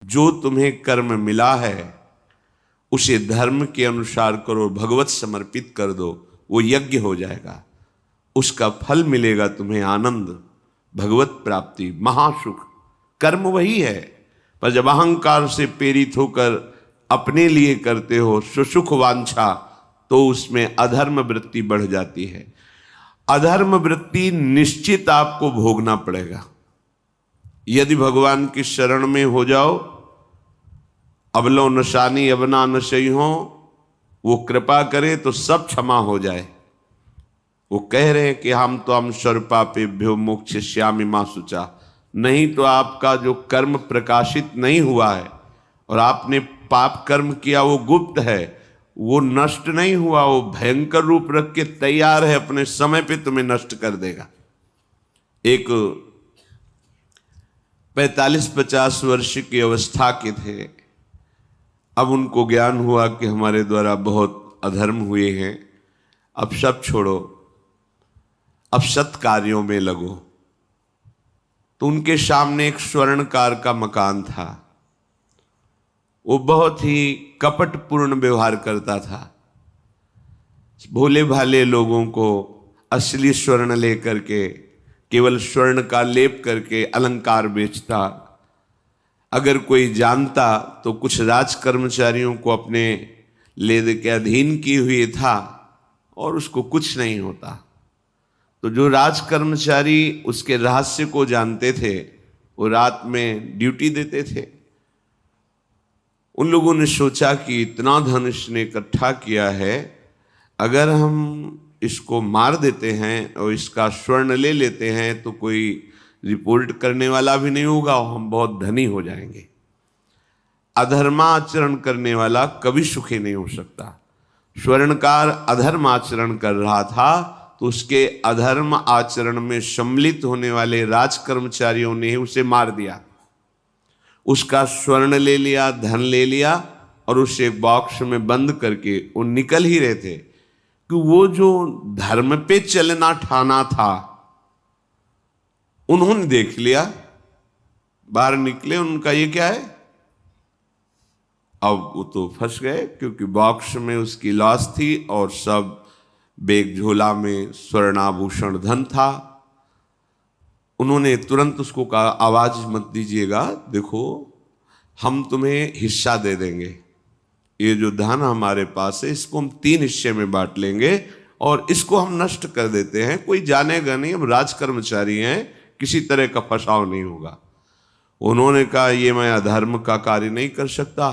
जो तुम्हें कर्म मिला है उसे धर्म के अनुसार करो, भगवत समर्पित कर दो, वो यज्ञ हो जाएगा, उसका फल मिलेगा तुम्हें आनंद, भगवत प्राप्ति, महासुख। कर्म वही है, पर जब अहंकार से प्रेरित होकर अपने लिए करते हो सुसुख वांछा, तो उसमें अधर्म वृत्ति बढ़ जाती है। अधर्म वृत्ति निश्चित आपको भोगना पड़ेगा। यदि भगवान की शरण में हो जाओ, अबलो नशानी अबना नशई हो, वो कृपा करे तो सब क्षमा हो जाए। वो कह रहे हैं कि हम तो हम सर्वपापेभ्यो मोक्षयिष्यामि मा शुचा। नहीं तो आपका जो कर्म प्रकाशित नहीं हुआ है और आपने पाप कर्म किया वो गुप्त है, वो नष्ट नहीं हुआ, वो भयंकर रूप रख के तैयार है, अपने समय पे तुम्हें नष्ट कर देगा। एक 45-50 वर्ष की अवस्था के थे, अब उनको ज्ञान हुआ कि हमारे द्वारा बहुत अधर्म हुए हैं, अब सब छोड़ो, अब सत् कार्यों में लगो। तो उनके सामने एक स्वर्णकार का मकान था। वो बहुत ही कपटपूर्ण व्यवहार करता था, भोले भाले लोगों को असली स्वर्ण लेकर के केवल स्वर्ण का लेप करके अलंकार बेचता। अगर कोई जानता तो कुछ राज कर्मचारियों को अपने ले के अधीन किए हुए था और उसको कुछ नहीं होता। तो जो राज कर्मचारी उसके रहस्य को जानते थे वो रात में ड्यूटी देते थे। उन लोगों ने सोचा कि इतना धन इसने इकट्ठा किया है, अगर हम इसको मार देते हैं और इसका स्वर्ण ले लेते हैं तो कोई रिपोर्ट करने वाला भी नहीं होगा और हम बहुत धनी हो जाएंगे। अधर्माचरण करने वाला कभी सुखी नहीं हो सकता। स्वर्णकार अधर्म आचरण कर रहा था तो उसके अधर्म आचरण में सम्मिलित होने वाले राज कर्मचारियों ने उसे मार दिया, उसका स्वर्ण ले लिया, धन ले लिया और उसे एक बॉक्स में बंद करके वो निकल ही रहे थे कि वो जो धर्म पे चलना ठाना था उन्होंने देख लिया। बाहर निकले, उनका ये क्या है, अब वो तो फंस गए क्योंकि बॉक्स में उसकी लाश थी और सब बैग झोला में स्वर्णाभूषण धन था। उन्होंने तुरंत उसको कहा, आवाज मत दीजिएगा, देखो हम तुम्हें हिस्सा दे देंगे, ये जो धन हमारे पास है इसको हम 3 हिस्से में बांट लेंगे और इसको हम नष्ट कर देते हैं, कोई जानेगा नहीं, हम राज कर्मचारी हैं, किसी तरह का फसाव नहीं होगा। उन्होंने कहा, ये मैं अधर्म का कार्य नहीं कर सकता,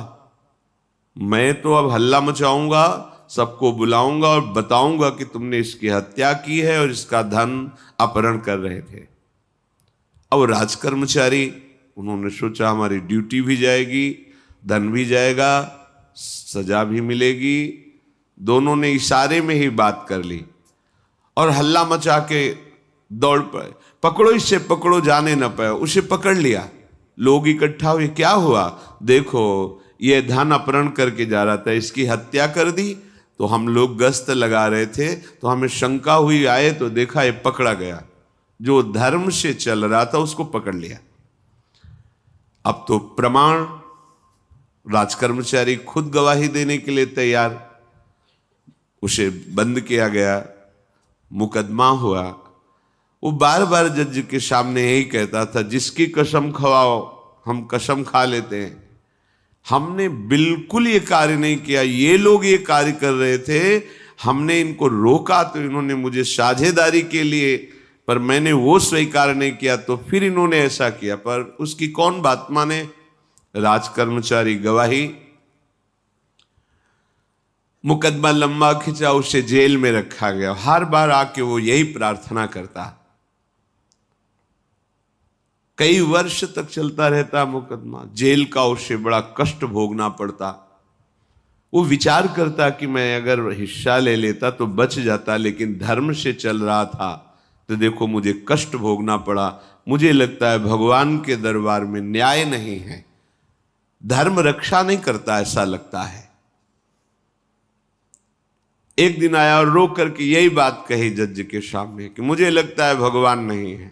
मैं तो अब हल्ला मचाऊंगा, सबको बुलाऊंगा और बताऊंगा कि तुमने इसकी हत्या की है और इसका धन अपहरण कर रहे थे। अब राज कर्मचारी, उन्होंने सोचा हमारी ड्यूटी भी जाएगी, धन भी जाएगा, सजा भी मिलेगी। दोनों ने इशारे में ही बात कर ली और हल्ला मचा के दौड़ पाए, पकड़ो इसे, पकड़ो, जाने न पाए। उसे पकड़ लिया, लोग इकट्ठा हुए, क्या हुआ, देखो ये धन अपहरण करके जा रहा था, इसकी हत्या कर दी। तो हम लोग गश्त लगा रहे थे तो हमें शंका हुई, आए तो देखा ये पकड़ा गया, जो धर्म से चल रहा था उसको पकड़ लिया। अब तो प्रमाण, राजकर्मचारी खुद गवाही देने के लिए तैयार, उसे बंद किया गया, मुकदमा हुआ। वो बार बार जज के सामने यही कहता था, जिसकी कसम खवाओ हम कसम खा लेते हैं, हमने बिल्कुल ये कार्य नहीं किया, ये लोग ये कार्य कर रहे थे, हमने इनको रोका तो इन्होंने मुझे साझेदारी के लिए, पर मैंने वो स्वीकार नहीं किया तो फिर इन्होंने ऐसा किया। पर उसकी कौन बात माने, राज कर्मचारी गवाही। मुकदमा लंबा खिंचा, उसे जेल में रखा गया। हर बार आके वो यही प्रार्थना करता, कई वर्ष तक चलता रहता मुकदमा, जेल का उसे बड़ा कष्ट भोगना पड़ता। वो विचार करता कि मैं अगर हिस्सा ले लेता तो बच जाता, लेकिन धर्म से चल रहा था तो देखो मुझे कष्ट भोगना पड़ा। मुझे लगता है भगवान के दरबार में न्याय नहीं है, धर्म रक्षा नहीं करता, ऐसा लगता है। एक दिन आया और रो करके यही बात कही जज के सामने कि मुझे लगता है भगवान नहीं है।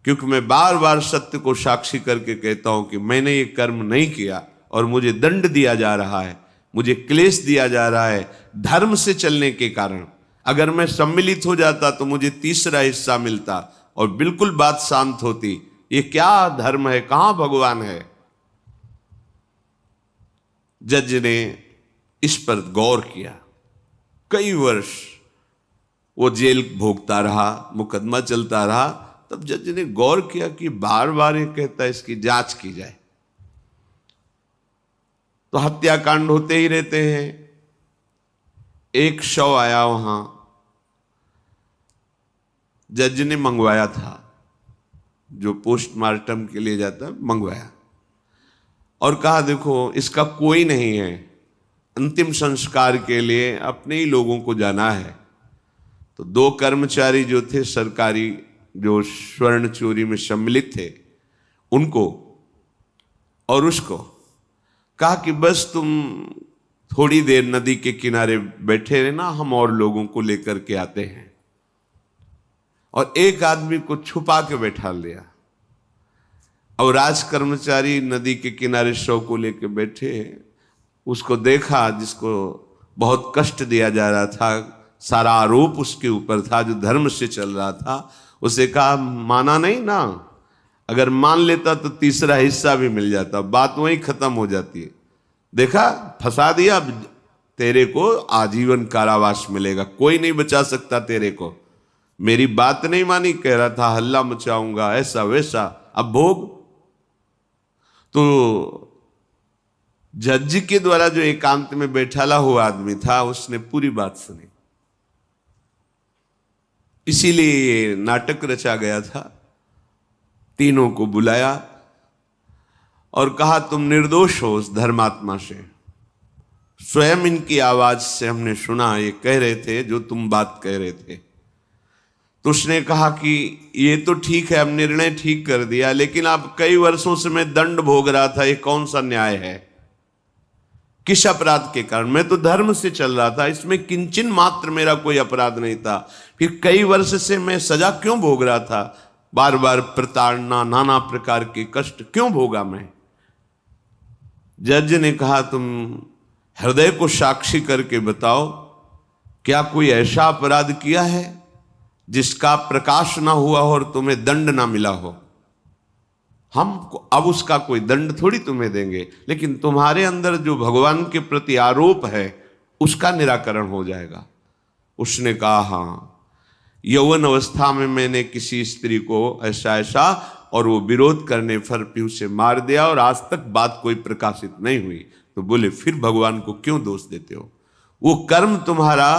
क्योंकि मैं बार बार सत्य को साक्षी करके कहता हूं कि मैंने ये कर्म नहीं किया और मुझे दंड दिया जा रहा है, मुझे क्लेश दिया जा रहा है धर्म से चलने के कारण। अगर मैं सम्मिलित हो जाता तो मुझे तीसरा हिस्सा मिलता और बिल्कुल बात शांत होती। ये क्या धर्म है, कहां भगवान है? जज ने इस पर गौर किया। कई वर्ष वो जेल भोगता रहा, मुकदमा चलता रहा। तब जज ने गौर किया कि बार बार ये कहता है इसकी जांच की जाए, तो हत्याकांड होते ही रहते हैं। एक शव आया वहां, जज ने मंगवाया था, जो पोस्टमार्टम के लिए जाता है, मंगवाया और कहा देखो इसका कोई नहीं है, अंतिम संस्कार के लिए अपने ही लोगों को जाना है। तो 2 कर्मचारी जो थे सरकारी, जो स्वर्ण चोरी में सम्मिलित थे, उनको और उसको कहा कि बस तुम थोड़ी देर नदी के किनारे बैठे रहना, हम और लोगों को लेकर के आते हैं। और एक आदमी को छुपा के बैठा लिया और राज कर्मचारी नदी के किनारे शव को लेकर बैठे। उसको देखा जिसको बहुत कष्ट दिया जा रहा था, सारा आरोप उसके ऊपर था, जो धर्म से चल रहा था। उसे कहा माना नहीं ना, अगर मान लेता तो तीसरा हिस्सा भी मिल जाता, बात वहीं खत्म हो जाती है। देखा, फंसा दिया, तेरे को आजीवन कारावास मिलेगा, कोई नहीं बचा सकता तेरे को। मेरी बात नहीं मानी, कह रहा था हल्ला मचाऊंगा, ऐसा वैसा, अब भोग। तो जज के द्वारा जो एकांत में बैठाला हुआ आदमी था, उसने पूरी बात सुनी। इसीलिए ये नाटक रचा गया था। तीनों को बुलाया और कहा तुम निर्दोष हो उस धर्मात्मा से। स्वयं इनकी आवाज से हमने सुना, ये कह रहे थे जो तुम बात कह रहे थे। तो उसने कहा कि ये तो ठीक है, अब निर्णय ठीक कर दिया, लेकिन अब कई वर्षों से मैं दंड भोग रहा था, ये कौन सा न्याय है? किस अपराध के कारण? मैं तो धर्म से चल रहा था, इसमें किंचन मात्र मेरा कोई अपराध नहीं था। फिर कई वर्ष से मैं सजा क्यों भोग रहा था? बार बार प्रताड़ना, नाना प्रकार के कष्ट क्यों भोगा मैं? जज ने कहा तुम हृदय को साक्षी करके बताओ, क्या कोई ऐसा अपराध किया है जिसका प्रकाश ना हुआ हो और तुम्हें दंड ना मिला हो? हम अब उसका कोई दंड थोड़ी तुम्हें देंगे, लेकिन तुम्हारे अंदर जो भगवान के प्रति आरोप है उसका निराकरण हो जाएगा। उसने कहा हाँ, यौवन अवस्था में मैंने किसी स्त्री को ऐसा ऐसा, और वो विरोध करने पर भी उसे मार दिया और आज तक बात कोई प्रकाशित नहीं हुई। तो बोले फिर भगवान को क्यों दोष देते हो? वो कर्म तुम्हारा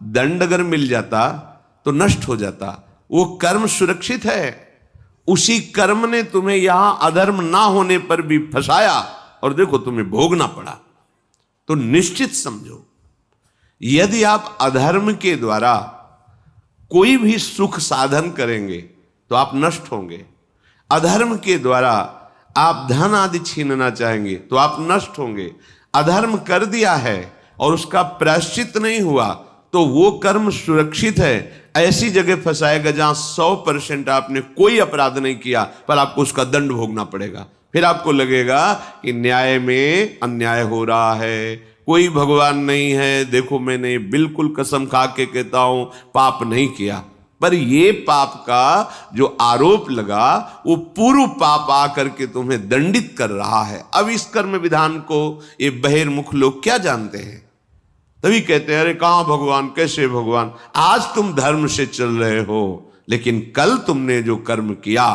दंड अगर मिल जाता तो नष्ट हो जाता, वो कर्म सुरक्षित है। उसी कर्म ने तुम्हें यहां अधर्म ना होने पर भी फंसाया और देखो तुम्हें भोगना पड़ा। तो निश्चित समझो, यदि आप अधर्म के द्वारा कोई भी सुख साधन करेंगे तो आप नष्ट होंगे। अधर्म के द्वारा आप धन आदि छीनना चाहेंगे तो आप नष्ट होंगे। अधर्म कर दिया है और उसका प्रायश्चित नहीं हुआ तो वो कर्म सुरक्षित है। ऐसी जगह फंसाएगा जहां 100% आपने कोई अपराध नहीं किया पर आपको उसका दंड भोगना पड़ेगा। फिर आपको लगेगा कि न्याय में अन्याय हो रहा है, कोई भगवान नहीं है। देखो मैंने बिल्कुल कसम खा के कहता हूं पाप नहीं किया, पर ये पाप का जो आरोप लगा वो पूर्व पाप आकर के तुम्हें दंडित कर रहा है। अब इस कर्म विधान को ये बहिर्मुख लोग क्या जानते हैं? तभी कहते हैं अरे कहां भगवान, कैसे भगवान? आज तुम धर्म से चल रहे हो, लेकिन कल तुमने जो कर्म किया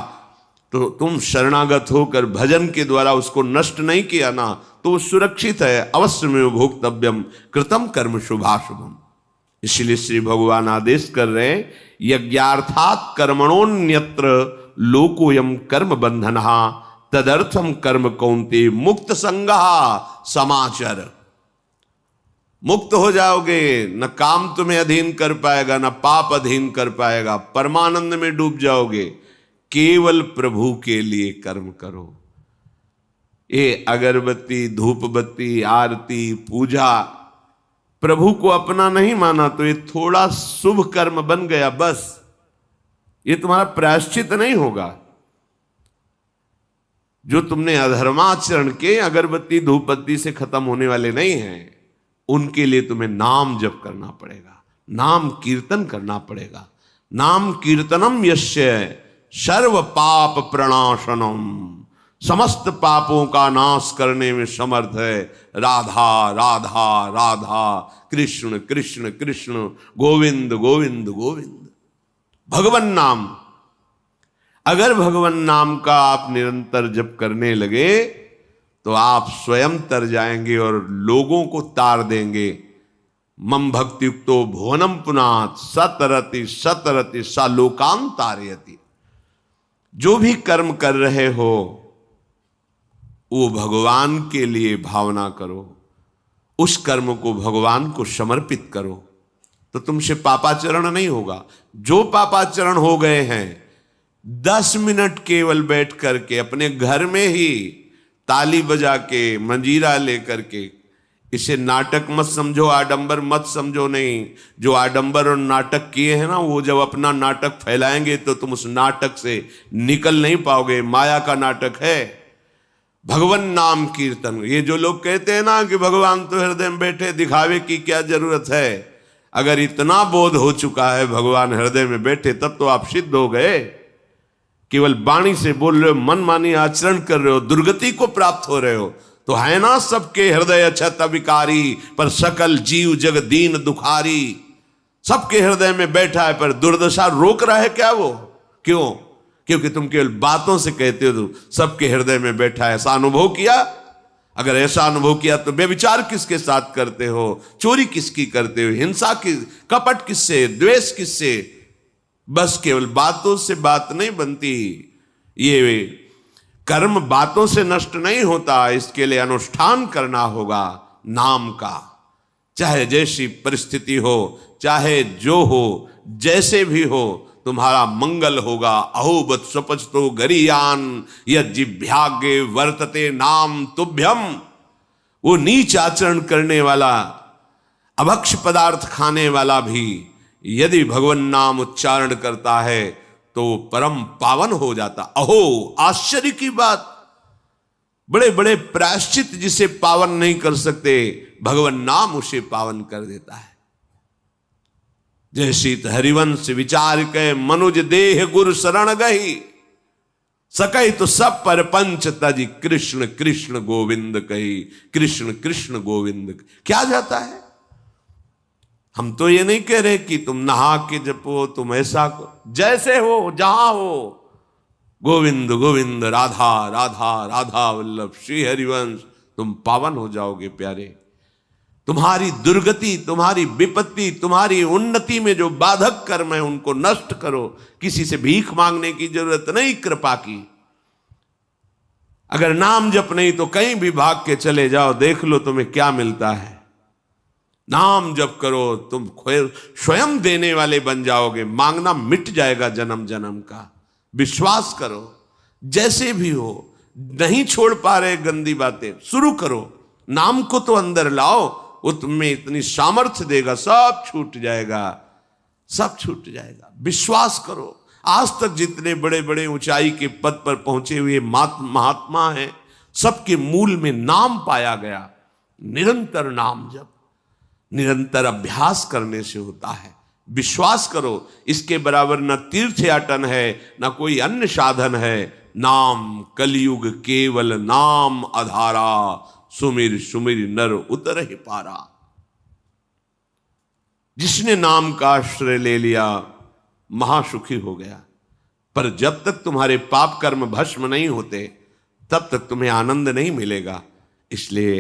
तो तुम शरणागत होकर भजन के द्वारा उसको नष्ट नहीं किया ना, तो वो सुरक्षित है। अवश्य में भोक्तव्यम कृतम कर्म शुभाशुभम। इसलिए श्री भगवान आदेश कर रहे हैं यज्ञार्थात कर्मणोन्यत्र लोकोयम कर्म बंधनहा तदर्थम कर्म कौन्ते मुक्त संगहा समाचर। मुक्त हो जाओगे, न काम तुम्हें अधीन कर पाएगा, न पाप अधीन कर पाएगा, परमानंद में डूब जाओगे। केवल प्रभु के लिए कर्म करो। ये अगरबत्ती, धूप बत्ती, आरती, पूजा प्रभु को अपना नहीं माना तो ये थोड़ा शुभ कर्म बन गया, बस ये तुम्हारा प्रायश्चित नहीं होगा। जो तुमने अधर्माचरण के अगरबत्ती धूपबत्ती से खत्म होने वाले नहीं हैं, उनके लिए तुम्हें नाम जप करना पड़ेगा, नाम कीर्तन करना पड़ेगा। नाम कीर्तनम यस्य सर्व पाप प्रणाशनम, समस्त पापों का नाश करने में समर्थ है। राधा राधा राधा, कृष्ण कृष्ण कृष्ण, गोविंद गोविंद गोविंद। भगवन नाम, अगर भगवन नाम का आप निरंतर जप करने लगे तो आप स्वयं तर जाएंगे और लोगों को तार देंगे। मम भक्तियुक्तो भुवनम पुनात् सतरति सतरति सा लोकान तारयति। जो भी कर्म कर रहे हो वो भगवान के लिए भावना करो, उस कर्म को भगवान को समर्पित करो, तो तुमसे पापाचरण नहीं होगा। जो पापाचरण हो गए हैं 10 मिनट केवल बैठ करके अपने घर में ही ताली बजा के मंजीरा लेकर के, इसे नाटक मत समझो, आडंबर मत समझो। नहीं, जो आडंबर और नाटक किए हैं ना, वो जब अपना नाटक फैलाएंगे तो तुम उस नाटक से निकल नहीं पाओगे। माया का नाटक है। भगवान नाम कीर्तन, ये जो लोग कहते हैं ना कि भगवान तो हृदय में बैठे, दिखावे की क्या जरूरत है। अगर इतना बोध हो चुका है भगवान हृदय में बैठे, तब तो आप सिद्ध हो गए। केवल वाणी से बोल रहे हो, मन मानी आचरण कर रहे हो, दुर्गति को प्राप्त हो रहे हो, तो है ना सबके हृदय अछत विकारी, पर सकल जीव जग दीन दुखारी। सबके हृदय में बैठा है, पर दुर्दशा रोक रहा है क्या वो? क्यों? क्योंकि तुम केवल बातों से कहते हो सबके हृदय में बैठा है। ऐसा अनुभव किया? अगर ऐसा अनुभव किया तो व्यभिचार किसके साथ करते हो, चोरी किसकी करते हो, हिंसा की, कपट किससे, द्वेष किससे? बस केवल बातों से बात नहीं बनती। ये कर्म बातों से नष्ट नहीं होता, इसके लिए अनुष्ठान करना होगा नाम का। चाहे जैसी परिस्थिति हो, चाहे जो हो, जैसे भी हो, तुम्हारा मंगल होगा। अहोबत स्वपचतो गरीयान यज्जिभ्यागे वर्तते नाम तुभ्यम। वो नीच आचरण करने वाला, अभक्ष पदार्थ खाने वाला भी यदि भगवान नाम उच्चारण करता है तो परम पावन हो जाता। अहो, आश्चर्य की बात! बड़े बड़े प्रायश्चित जिसे पावन नहीं कर सकते, भगवान नाम उसे पावन कर देता है। जय शीत हरिवंश विचार के मनुज देह गुरु शरण गही, सकई तो सब पर पंच तज कृष्ण कृष्ण गोविंद कही। कृष्ण कृष्ण गोविंद क्या जाता है? हम तो ये नहीं कह रहे कि तुम नहा के जपो, तुम ऐसा जैसे हो, जहां हो, गोविंद गोविंद, राधा राधा राधा वल्लभ श्री हरिवंश, तुम पावन हो जाओगे प्यारे। तुम्हारी दुर्गति, तुम्हारी विपत्ति, तुम्हारी उन्नति में जो बाधक कर्म है उनको नष्ट करो। किसी से भीख मांगने की जरूरत नहीं, कृपा की। अगर नाम जप नहीं तो कहीं भी भाग के चले जाओ, देख लो तुम्हें क्या मिलता है। नाम जप करो, तुम स्वयं देने वाले बन जाओगे। मांगना मिट जाएगा जन्म जन्म का। विश्वास करो, जैसे भी हो। नहीं छोड़ पा रहे गंदी बातें, शुरू करो। नाम को तो अंदर लाओ, वो तुम्हें इतनी सामर्थ्य देगा, सब छूट जाएगा, सब छूट जाएगा। विश्वास करो। आज तक जितने बड़े बड़े ऊंचाई के पद पर पहुंचे हुए महात्मा हैं, सबके मूल में नाम पाया गया। निरंतर नाम जप, निरंतर अभ्यास करने से होता है। विश्वास करो, इसके बराबर न तीर्थयाटन है, न कोई अन्य साधन है। नाम कलयुग केवल नाम आधारा, सुमिर सुमिर नर उतर ही पारा। जिसने नाम का आश्रय ले लिया महासुखी हो गया। पर जब तक तुम्हारे पाप कर्म भस्म नहीं होते, तब तक तुम्हें आनंद नहीं मिलेगा। इसलिए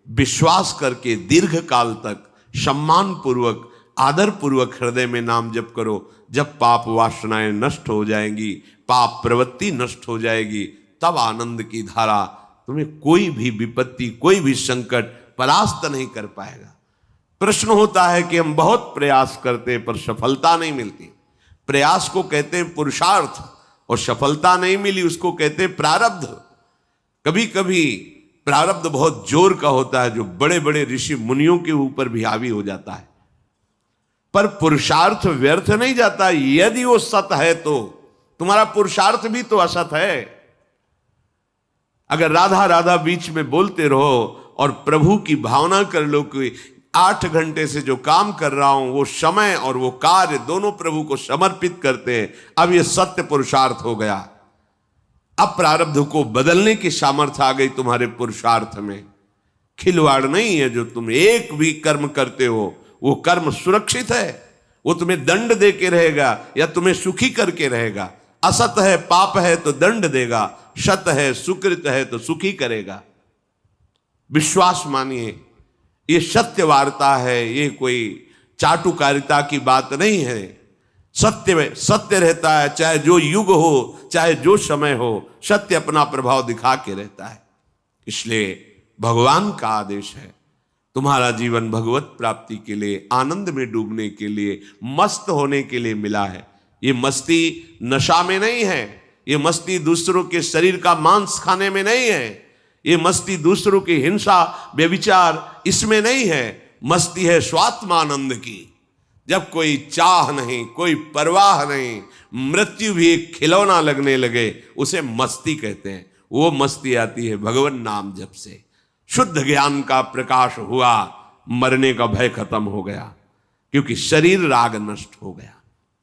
विश्वास करके दीर्घ काल तक सम्मान पूर्वक, आदर पूर्वक हृदय में नाम जप करो। जब पाप वासनाएं नष्ट हो जाएंगी, पाप प्रवृत्ति नष्ट हो जाएगी, तब आनंद की धारा, तुम्हें कोई भी विपत्ति, कोई भी संकट परास्त नहीं कर पाएगा। प्रश्न होता है कि हम बहुत प्रयास करते पर सफलता नहीं मिलती। प्रयास को कहते हैं पुरुषार्थ, और सफलता नहीं मिली उसको कहते हैं प्रारब्ध। कभी कभी प्रारब्ध बहुत जोर का होता है, जो बड़े बड़े ऋषि मुनियों के ऊपर भी हावी हो जाता है। पर पुरुषार्थ व्यर्थ नहीं जाता। यदि वो सत है तो तुम्हारा पुरुषार्थ भी तो असत है। अगर राधा राधा बीच में बोलते रहो और प्रभु की भावना कर लो कि 8 घंटे से जो काम कर रहा हूं वो समय और वो कार्य दोनों प्रभु को समर्पित करते हैं, अब ये सत्य पुरुषार्थ हो गया। अब प्रारब्ध को बदलने की सामर्थ्य आ गई तुम्हारे पुरुषार्थ में। खिलवाड़ नहीं है जो तुम एक भी कर्म करते हो, वो कर्म सुरक्षित है, वो तुम्हें दंड दे के रहेगा या तुम्हें सुखी करके रहेगा। असत है पाप है तो दंड देगा, सत है सुकृत है तो सुखी करेगा। विश्वास मानिए, ये सत्य वार्ता है, ये कोई चाटुकारिता की बात नहीं है। सत्य में सत्य रहता है, चाहे जो युग हो चाहे जो समय हो, सत्य अपना प्रभाव दिखा के रहता है। इसलिए भगवान का आदेश है, तुम्हारा जीवन भगवत प्राप्ति के लिए, आनंद में डूबने के लिए, मस्त होने के लिए मिला है। ये मस्ती नशा में नहीं है, ये मस्ती दूसरों के शरीर का मांस खाने में नहीं है, ये मस्ती दूसरों की हिंसा व्यभिचार इसमें नहीं है। मस्ती है स्वात्मानंद की। जब कोई चाह नहीं, कोई परवाह नहीं, मृत्यु भी एक खिलौना लगने लगे, उसे मस्ती कहते हैं। वो मस्ती आती है भगवान नाम जप से। शुद्ध ज्ञान का प्रकाश हुआ, मरने का भय खत्म हो गया, क्योंकि शरीर राग नष्ट हो गया।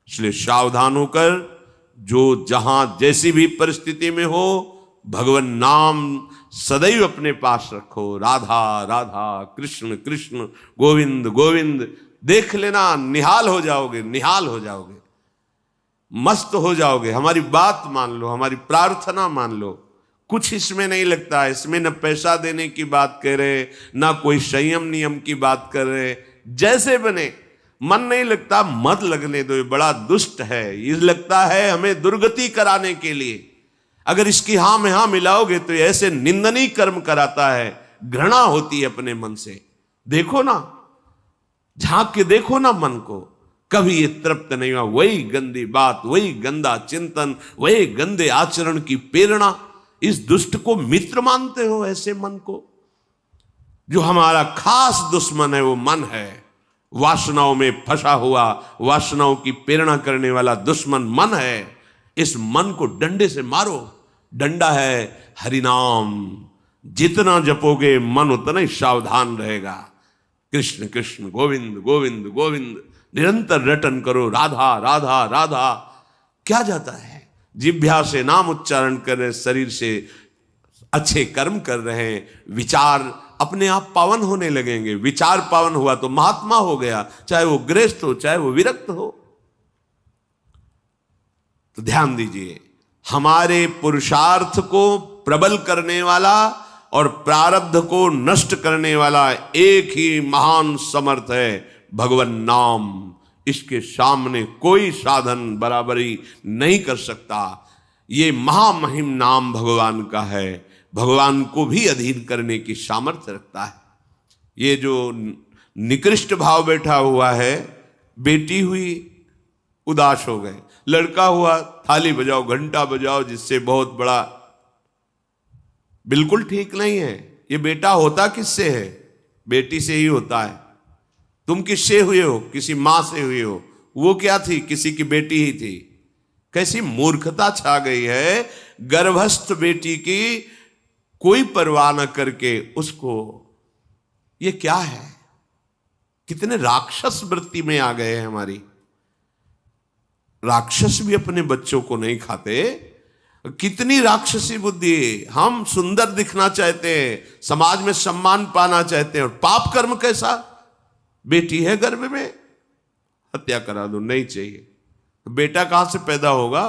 इसलिए सावधान होकर जो जहां जैसी भी परिस्थिति में हो, भगवान नाम सदैव अपने पास रखो। राधा राधा कृष्ण कृष्ण गोविंद गोविंद, देख लेना, निहाल हो जाओगे, निहाल हो जाओगे, मस्त हो जाओगे। हमारी बात मान लो, हमारी प्रार्थना मान लो, कुछ इसमें नहीं लगता है। इसमें न पैसा देने की बात कर रहे, ना कोई संयम नियम की बात कर रहे। जैसे बने, मन नहीं लगता मत लगने दो, ये बड़ा दुष्ट है, ये लगता है हमें दुर्गति कराने के लिए। अगर इसकी हाँ में हाँ मिलाओगे तो ऐसे निंदनीय कर्म कराता है, घृणा होती है अपने मन से। देखो ना, झांक के देखो ना मन को, कभी ये तृप्त नहीं हुआ। वही गंदी बात, वही गंदा चिंतन, वही गंदे आचरण की प्रेरणा। इस दुष्ट को मित्र मानते हो, ऐसे मन को? जो हमारा खास दुश्मन है वो मन है, वासनाओं में फंसा हुआ, वासनाओं की प्रेरणा करने वाला दुश्मन मन है। इस मन को डंडे से मारो। डंडा है हरिनाम, जितना जपोगे मन उतना ही सावधान रहेगा। कृष्ण कृष्ण गोविंद गोविंद गोविंद निरंतर रटन करो। राधा राधा राधा। क्या जाता है? जिह्वा से नाम उच्चारण कर रहे, शरीर से अच्छे कर्म कर रहे हैं, विचार अपने आप पावन होने लगेंगे। विचार पावन हुआ तो महात्मा हो गया, चाहे वो गृहस्थ हो चाहे वो विरक्त हो। तो ध्यान दीजिए, हमारे पुरुषार्थ को प्रबल करने वाला और प्रारब्ध को नष्ट करने वाला एक ही महान समर्थ है, भगवान नाम। इसके सामने कोई साधन बराबरी नहीं कर सकता। ये महामहिम नाम भगवान का है, भगवान को भी अधीन करने की सामर्थ्य रखता है। ये जो निकृष्ट भाव बैठा हुआ है, बेटी हुई उदास हो गए, लड़का हुआ थाली बजाओ घंटा बजाओ, जिससे बहुत बड़ा, बिल्कुल ठीक नहीं है। ये बेटा होता किससे है? बेटी से ही होता है। तुम किससे हुए हो? किसी मां से हुए हो। वो क्या थी? किसी की बेटी ही थी। कैसी मूर्खता छा गई है, गर्भस्थ बेटी की कोई परवाह न करके उसको, ये क्या है? कितने राक्षस वृत्ति में आ गए हैं हमारी। राक्षस भी अपने बच्चों को नहीं खाते। कितनी राक्षसी बुद्धि। हम सुंदर दिखना चाहते हैं, समाज में सम्मान पाना चाहते हैं, और पाप कर्म कैसा? बेटी है गर्भ में, हत्या करा दो, नहीं चाहिए। तो बेटा कहां से पैदा होगा?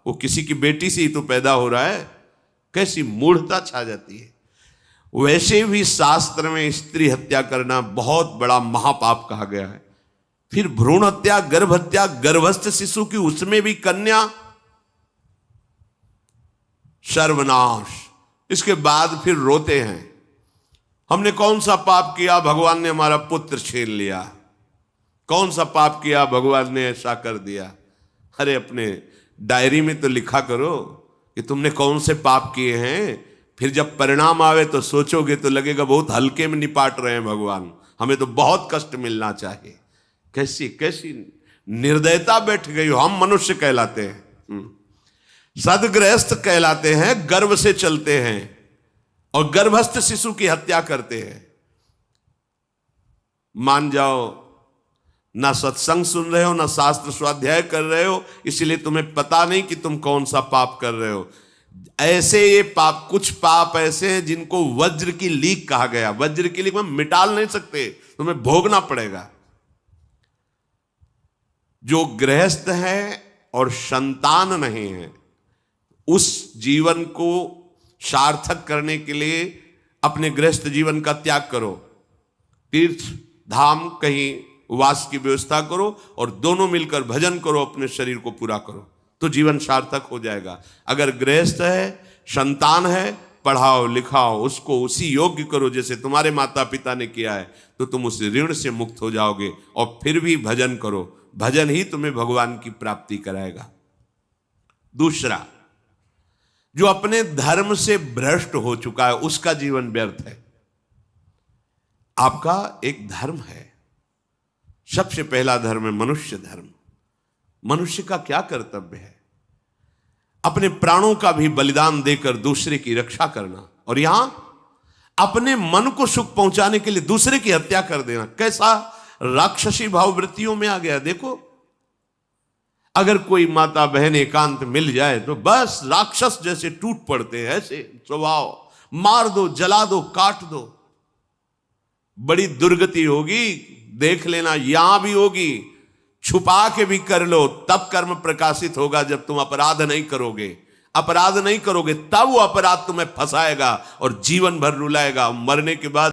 वो किसी की बेटी से ही तो पैदा हो रहा है। कैसी मूढ़ता छा जाती है। वैसे भी शास्त्र में स्त्री हत्या करना बहुत बड़ा महापाप कहा गया है। फिर भ्रूण हत्या, गर्भ हत्या, गर्भस्थ शिशु की, उसमें भी कन्या, सर्वनाश। इसके बाद फिर रोते हैं, हमने कौन सा पाप किया, भगवान ने हमारा पुत्र छीन लिया। कौन सा पाप किया, भगवान ने ऐसा कर दिया। अरे अपने डायरी में तो लिखा करो कि तुमने कौन से पाप किए हैं। फिर जब परिणाम आवे तो सोचोगे तो लगेगा बहुत हल्के में निपाट रहे हैं भगवान, हमें तो बहुत कष्ट मिलना चाहिए। कैसी कैसी निर्दयता बैठ गई हो। हम मनुष्य कहलाते हैं, सदगृहस्थ कहलाते हैं, गर्व से चलते हैं। और गर्भस्थ शिशु की हत्या करते हैं। मान जाओ, ना सत्संग सुन रहे हो, ना शास्त्र स्वाध्याय कर रहे हो, इसलिए तुम्हें पता नहीं कि तुम कौन सा पाप कर रहे हो। ऐसे ये पाप, कुछ पाप ऐसे हैं जिनको वज्र की लीक कहा गया। वज्र की लीक में मिटाल नहीं सकते, तुम्हें भोगना पड़ेगा। जो गृहस्थ है और संतान नहीं है, उस जीवन को सार्थक करने के लिए अपने गृहस्थ जीवन का त्याग करो, तीर्थ धाम कहीं वास की व्यवस्था करो और दोनों मिलकर भजन करो, अपने शरीर को पूरा करो, तो जीवन सार्थक हो जाएगा। अगर गृहस्थ है, संतान है, पढ़ाओ लिखाओ, उसको उसी योग्य करो जैसे तुम्हारे माता पिता ने किया है, तो तुम उस ऋण से मुक्त हो जाओगे। और फिर भी भजन करो, भजन ही तुम्हें भगवान की प्राप्ति कराएगा। दूसरा, जो अपने धर्म से भ्रष्ट हो चुका है, उसका जीवन व्यर्थ है। आपका एक धर्म है, सबसे पहला धर्म है मनुष्य धर्म। मनुष्य का क्या कर्तव्य है? अपने प्राणों का भी बलिदान देकर दूसरे की रक्षा करना, और यहां अपने मन को सुख पहुंचाने के लिए दूसरे की हत्या कर देना। कैसा राक्षसी भाववृत्तियों में आ गया। देखो, अगर कोई माता बहन एकांत मिल जाए तो बस राक्षस जैसे टूट पड़ते हैं, ऐसे स्वभाव, मार दो, जला दो, काट दो। बड़ी दुर्गति होगी, देख लेना, यहां भी होगी। छुपा के भी कर लो, तब कर्म प्रकाशित होगा। जब तुम अपराध नहीं करोगे, अपराध नहीं करोगे, तब वो अपराध तुम्हें फंसाएगा और जीवन भर रुलाएगा। मरने के बाद